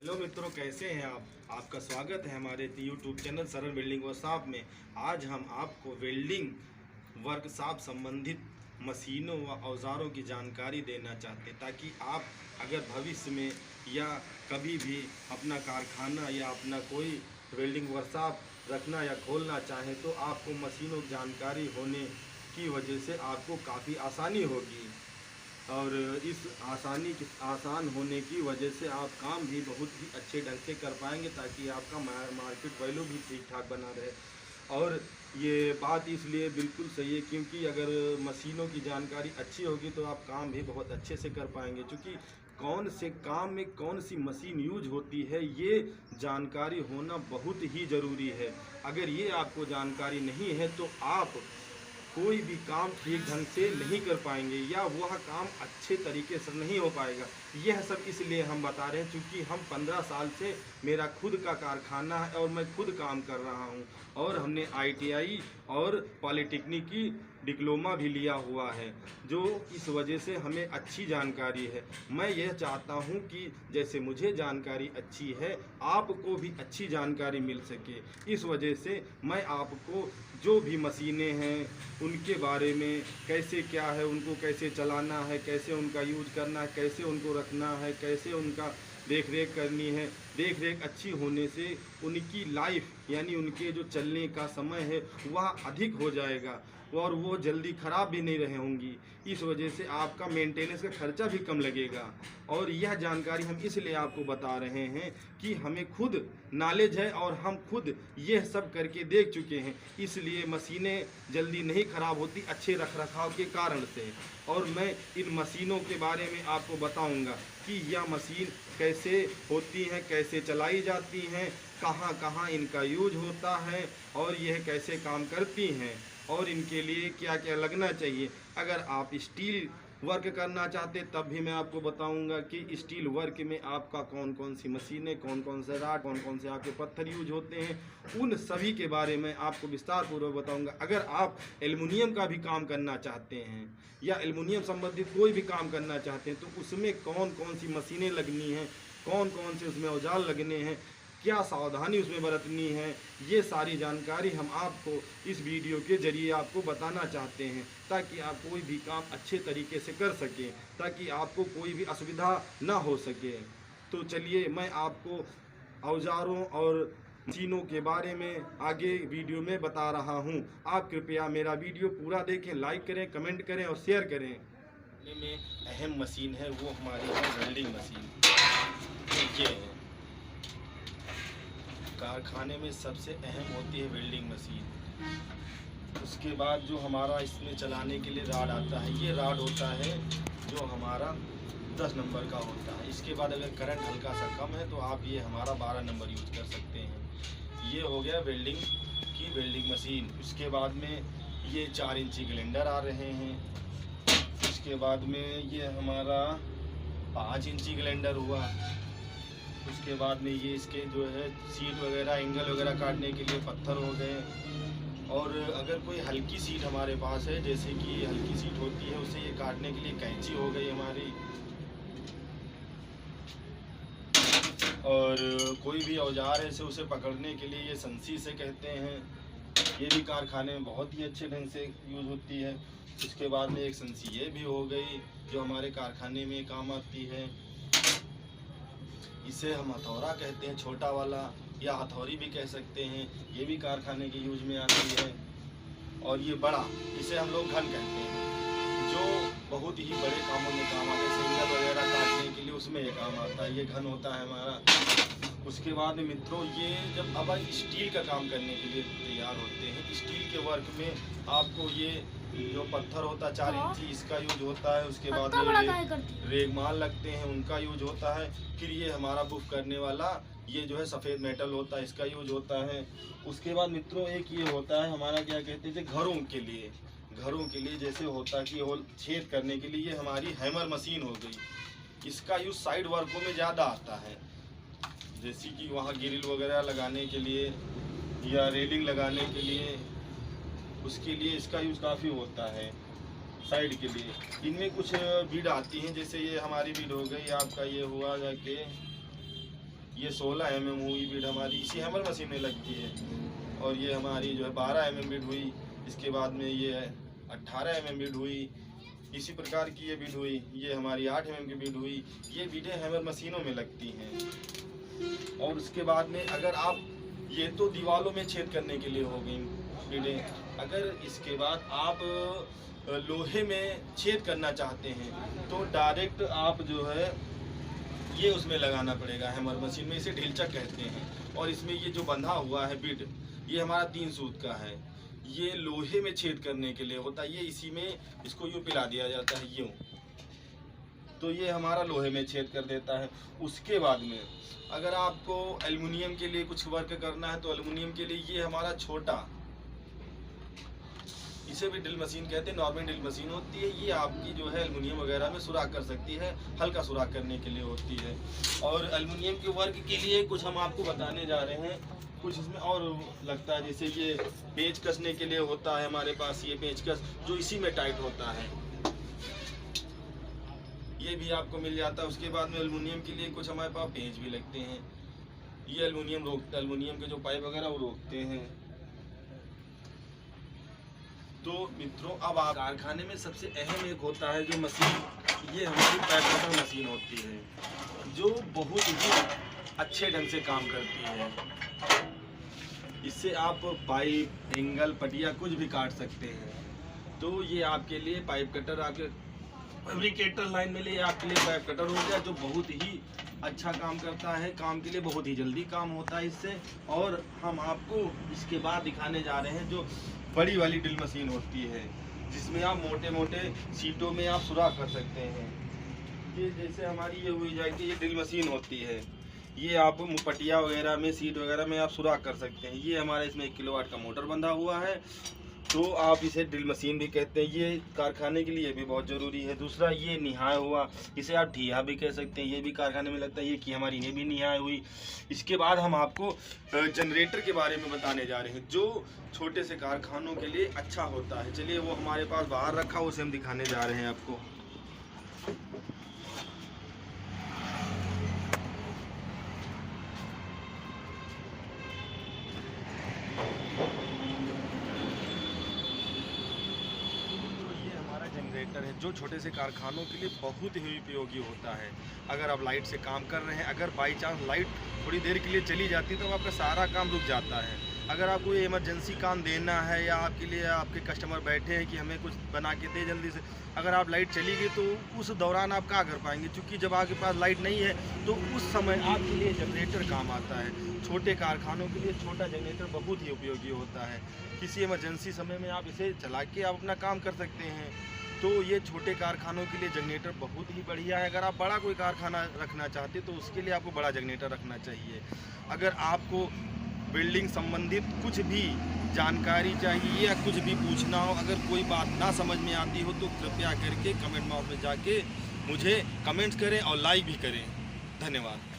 Hello मित्रों, कैसे हैं आप? आपका स्वागत है हमारे यूट्यूब चैनल सरल वेल्डिंग वर्कशॉप में। आज हम आपको वेल्डिंग वर्कशॉप संबंधित मशीनों व औजारों की जानकारी देना चाहते हैं, ताकि आप अगर भविष्य में या कभी भी अपना कारखाना या अपना कोई वेल्डिंग वर्कशॉप रखना या खोलना चाहें तो आपको मशीनों की जानकारी होने की वजह से आपको काफ़ी आसानी होगी। और इस आसान होने की वजह से आप काम भी बहुत ही अच्छे ढंग से कर पाएंगे, ताकि आपका मार्केट वैल्यू भी ठीक ठाक बना रहे। और ये बात इसलिए बिल्कुल सही है क्योंकि अगर मशीनों की जानकारी अच्छी होगी तो आप काम भी बहुत अच्छे से कर पाएंगे, क्योंकि कौन से काम में कौन सी मशीन यूज होती है ये जानकारी होना बहुत ही ज़रूरी है। अगर ये आपको जानकारी नहीं है तो आप कोई भी काम ठीक ढंग से नहीं कर पाएंगे या वह काम अच्छे तरीके से नहीं हो पाएगा। यह सब इसलिए हम बता रहे हैं क्योंकि हम 15 साल से मेरा खुद का कारखाना है और मैं खुद काम कर रहा हूं, और हमने ITI और पॉलिटेक्निक की डिप्लोमा भी लिया हुआ है, जो इस वजह से हमें अच्छी जानकारी है। मैं यह चाहता हूं कि जैसे मुझे जानकारी अच्छी है आपको भी अच्छी जानकारी मिल सके। इस वजह से मैं आपको जो भी मशीनें हैं उनके बारे में कैसे क्या है, उनको कैसे चलाना है, कैसे उनका यूज करना है, कैसे उनको रखना है, कैसे उनका देख रेख करनी है। देख रेख अच्छी होने से उनकी लाइफ यानी उनके जो चलने का समय है वह अधिक हो जाएगा और वो जल्दी ख़राब भी नहीं रहे होंगी। इस वजह से आपका मेंटेनेंस का खर्चा भी कम लगेगा। और यह जानकारी हम इसलिए आपको बता रहे हैं कि हमें खुद नॉलेज है और हम खुद यह सब करके देख चुके हैं, इसलिए मशीनें जल्दी नहीं ख़राब होती अच्छे रख रखाव के कारण से। और मैं इन मशीनों के बारे में आपको बताऊंगा कि यह मशीन कैसे होती हैं, कैसे चलाई जाती हैं, कहाँ कहाँ इनका यूज होता है और यह कैसे काम करती हैं और इनके लिए क्या क्या लगना चाहिए। अगर आप स्टील वर्क करना चाहते तब भी मैं आपको बताऊंगा कि स्टील वर्क में आपका कौन कौन सी मशीनें, कौन कौन से राड, कौन कौन से आपके पत्थर यूज होते हैं, उन सभी के बारे में आपको विस्तार पूर्वक बताऊंगा। अगर आप एल्युमिनियम का भी काम करना चाहते हैं या एल्युमिनियम संबंधित कोई भी काम करना चाहते हैं तो उसमें कौन कौन सी मशीनें लगनी हैं, कौन कौन से उसमें औजार लगने हैं, क्या सावधानी उसमें बरतनी है, ये सारी जानकारी हम आपको इस वीडियो के जरिए आपको बताना चाहते हैं, ताकि आप कोई भी काम अच्छे तरीके से कर सकें, ताकि आपको कोई भी असुविधा ना हो सके। तो चलिए मैं आपको औजारों और मशीनों के बारे में आगे वीडियो में बता रहा हूं। आप कृपया मेरा वीडियो पूरा देखें, लाइक करें, कमेंट करें और शेयर करें। में अहम मशीन है वो हमारी है वेल्डिंग मशीन। ये है कारखाने में सबसे अहम होती है वेल्डिंग मशीन। उसके बाद जो हमारा इसमें चलाने के लिए राड आता है, ये राड होता है जो हमारा 10 नंबर का होता है। इसके बाद अगर करंट हल्का सा कम है तो आप ये हमारा 12 नंबर यूज कर सकते हैं। ये हो गया वेल्डिंग की वेल्डिंग मशीन। उसके बाद में ये 4 इंची ग्राइंडर आ रहे हैं। उसके बाद में ये हमारा 5 इंची ग्राइंडर हुआ। उसके बाद में ये इसके जो है सीट वगैरह, एंगल वगैरह काटने के लिए पत्थर हो गए। और अगर कोई हल्की सीट हमारे पास है, जैसे कि हल्की सीट होती है, उसे ये काटने के लिए कैंची हो गई हमारी। और कोई भी औजार है उसे पकड़ने के लिए ये संसी से कहते हैं। ये भी कारखाने में बहुत ही अच्छे ढंग से यूज होती है। उसके बाद में एक संसी ये भी हो गई जो हमारे कारखाने में काम आती है। इसे हम हथौड़ा कहते हैं, छोटा वाला, या हथौड़ी भी कह सकते हैं। ये भी कारखाने के यूज में आती है। और ये बड़ा, इसे हम लोग घन कहते हैं, जो बहुत ही बड़े कामों में काम आता है। सिंगल वगैरह काटने के लिए उसमें ये काम आता है, ये घन होता है हमारा। उसके बाद में मित्रों ये जब अब स्टील का काम करने के लिए तैयार होते हैं, स्टील के वर्क में आपको ये जो पत्थर होता है 4 इंची, इसका यूज होता है। उसके बाद में रेगमाल लगते हैं, उनका यूज होता है। फिर ये हमारा बुक करने वाला ये जो है सफ़ेद मेटल होता है, इसका यूज होता है। उसके बाद मित्रों एक ये होता है हमारा, क्या कहते हैं, घरों के लिए, घरों के लिए जैसे होता है कि होल छेद करने के लिए, ये हमारी हैमर मशीन हो गई। इसका यूज साइड वर्कों में ज़्यादा आता है, जैसे कि वहाँ ग्रिल वगैरह लगाने के लिए या रेलिंग लगाने के लिए, उसके लिए इसका यूज़ काफ़ी होता है साइड के लिए। इनमें कुछ बीड आती हैं, जैसे ये हमारी बीड हो गई, आपका ये हुआ जाके ये 16 mm हुई बीड हमारी इसी हैमर मशीन में लगती है। और ये हमारी जो है 12 mm बीड हुई। इसके बाद में ये 18 mm बीड हुई। इसी प्रकार की ये बीड हुई। ये हमारी 8 mm की बीड हुई। ये बीडें हैमर मशीनों में लगती हैं। और उसके बाद में अगर आप ये तो दीवारों में छेद करने के लिए हो गई बीडें। अगर इसके बाद आप लोहे में छेद करना चाहते हैं तो डायरेक्ट आप जो है ये उसमें लगाना पड़ेगा हैमर मशीन में। इसे ढीलचक कहते हैं। और इसमें ये जो बंधा हुआ है बीड, ये हमारा 3 सूत का है। ये लोहे में छेद करने के लिए होता है। ये इसी में इसको यूँ पिला दिया जाता है यूँ, तो ये हमारा लोहे में छेद कर देता है। उसके बाद में अगर आपको एल्युमिनियम के लिए कुछ वर्क करना है तो एल्युमिनियम के लिए ये हमारा छोटा, इसे भी ड्रिल मशीन कहते हैं, नॉर्मल ड्रिल मशीन होती है। ये आपकी जो है एल्युमिनियम वगैरह में सुराख कर सकती है, हल्का सुराख करने के लिए होती है। और एल्युमिनियम के वर्क के लिए कुछ हम आपको बताने जा रहे हैं। कुछ इसमें और लगता है, जैसे ये पेंच कसने के लिए होता है हमारे पास, ये पेंचकस जो इसी में टाइट होता है, ये भी आपको मिल जाता है। उसके बाद में एल्युमिनियम के लिए कुछ हमारे पास पेंच भी लगते हैं। ये एल्युमिनियम के जो पाइप वगैरह वो रोकते हैं। तो मित्रों, अब आप कारखाने में सबसे अहम एक होता है जो मशीन, ये हमारी पाइप कटर मशीन होती है, जो बहुत ही अच्छे ढंग से काम करती है। इससे आप पाइप, एंगल, पटिया कुछ भी काट सकते हैं। तो ये आपके लिए पाइप कटर, आपके फैब्रिकेटर लाइन में लिए आपके लिए पाइप कटर हो गया, जो बहुत ही अच्छा काम करता है। काम के लिए बहुत ही जल्दी काम होता है इससे। और हम आपको इसके बाद दिखाने जा रहे हैं जो बड़ी वाली ड्रिल मशीन होती है, जिसमें आप मोटे मोटे सीटों में आप सुराख कर सकते हैं। ये जैसे हमारी ये हुई जाएगी, ये ड्रिल मशीन होती है। ये आप पटिया वगैरह में, सीट वगैरह में आप सुराख कर सकते हैं। ये हमारे इसमें 1 किलोवाट का मोटर बंधा हुआ है, तो आप इसे ड्रिल मशीन भी कहते हैं। ये कारखाने के लिए भी बहुत ज़रूरी है। दूसरा, ये निहाय हुआ, इसे आप ठिया भी कह सकते हैं, ये भी कारखाने में लगता है। ये कि हमारी ये भी निहाय हुई। इसके बाद हम आपको जनरेटर के बारे में बताने जा रहे हैं, जो छोटे से कारखानों के लिए अच्छा होता है। चलिए, वो हमारे पास बाहर रखा, उसे हम दिखाने जा रहे हैं आपको। जनरेटर है, जो छोटे से कारखानों के लिए बहुत ही उपयोगी होता है। अगर आप लाइट से काम कर रहे हैं, अगर बाई चांस लाइट थोड़ी देर के लिए चली जाती है तो आपका सारा काम रुक जाता है। अगर आपको ये इमरजेंसी काम देना है, या आपके लिए आपके कस्टमर बैठे हैं कि हमें कुछ बना के दे जल्दी से, अगर आप लाइट चली गई तो उस दौरान आप क्या कर पाएंगे? क्योंकि जब आपके पास लाइट नहीं है तो उस समय आपके लिए जनरेटर काम आता है। छोटे कारखानों के लिए छोटा जनरेटर बहुत ही उपयोगी होता है। किसी इमरजेंसी समय में आप इसे चला के आप अपना काम कर सकते हैं। तो ये छोटे कारखानों के लिए जनरेटर बहुत ही बढ़िया है। अगर आप बड़ा कोई कारखाना रखना चाहते तो उसके लिए आपको बड़ा जनरेटर रखना चाहिए। अगर आपको बिल्डिंग संबंधित कुछ भी जानकारी चाहिए या कुछ भी पूछना हो, अगर कोई बात ना समझ में आती हो तो कृपया करके कमेंट बॉक्स में जाके मुझे कमेंट्स करें और लाइक भी करें। धन्यवाद।